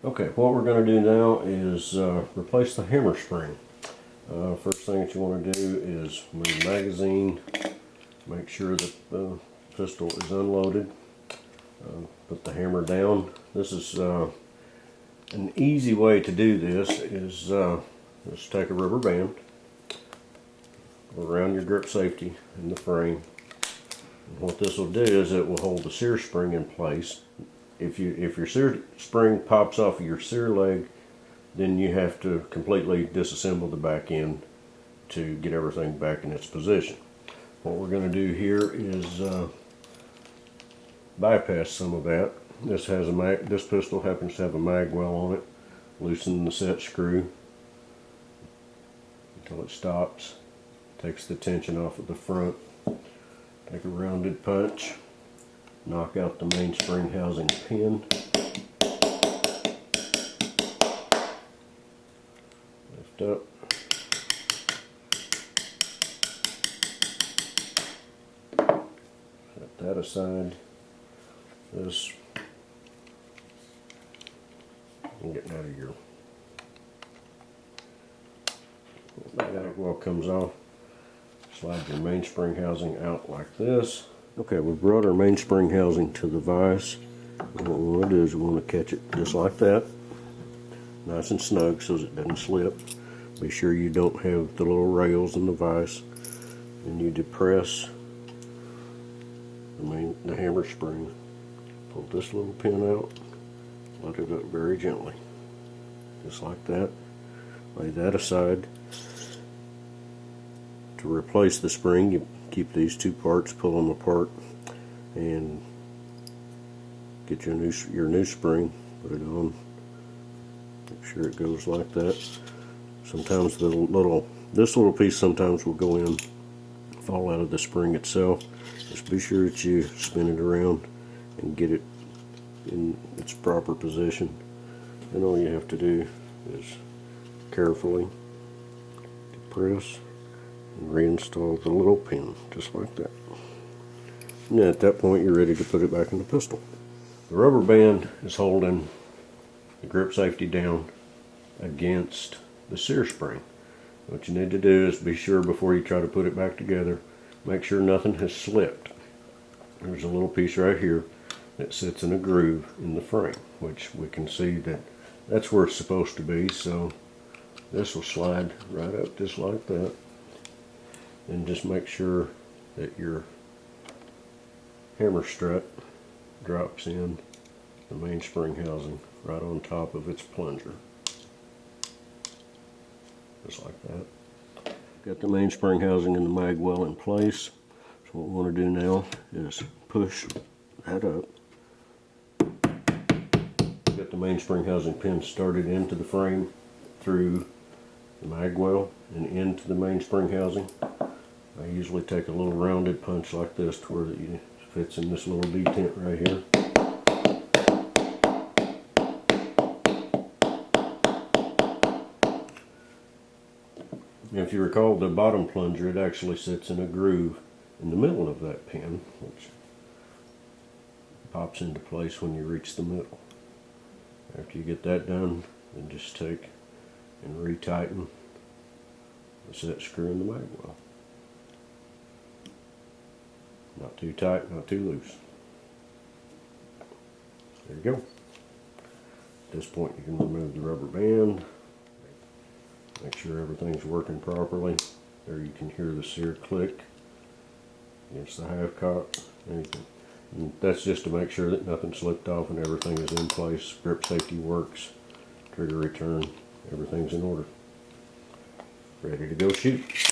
Okay, what we're going to do now is replace the hammer spring. First thing that you want to do is move the magazine, make sure that the pistol is unloaded, put the hammer down. This is an easy way to do this is just take a rubber band, go around your grip safety in the frame. And what this will do is it will hold the sear spring in place. If your sear spring pops off of your sear leg, then you have to completely disassemble the back end to get everything back in its position. What we're going to do here is bypass some of that. This pistol happens to have a mag well on it. Loosen the set screw until it stops. Takes the tension off of the front. Take a rounded punch. Knock out the mainspring housing pin. Lift up. Set that aside. This, I'm getting out of here. That well comes off. Slide your mainspring housing out like this. Okay, we brought our mainspring housing to the vise. And what we want to do is we want to catch it just like that. Nice and snug so it doesn't slip. Be sure you don't have the little rails in the vise. And you depress the hammer spring. Pull this little pin out. Let it up very gently. Just like that. Lay that aside. To replace the spring, you keep these two parts, pull them apart, and get your new spring. Put it on. Make sure it goes like that. Sometimes this little piece sometimes will go in, fall out of the spring itself. Just be sure that you spin it around and get it in its proper position. And all you have to do is carefully depress and reinstall the little pin, just like that. And at that point you're ready to put it back in the pistol. The rubber band is holding the grip safety down against the sear spring. What you need to do is be sure before you try to put it back together, make sure nothing has slipped. There's a little piece right here that sits in a groove in the frame, which we can see that that's where it's supposed to be, so this will slide right up just like that. And just make sure that your hammer strut drops in the mainspring housing right on top of its plunger. Just like that. Got the mainspring housing and the mag well in place. So what we want to do now is push that up. Get the mainspring housing pin started into the frame through the mag well and into the mainspring housing. I usually take a little rounded punch like this to where it fits in this little detent right here. If you recall the bottom plunger, it actually sits in a groove in the middle of that pin, which pops into place when you reach the middle. After you get that done, then just take and retighten the set screw in the mag well. Not too tight, not too loose. There you go. At this point you can remove the rubber band. Make sure everything's working properly. There you can hear the sear click against the half cock. And that's just to make sure that nothing slipped off and everything is in place. Grip safety works. Trigger return. Everything's in order. Ready to go shoot.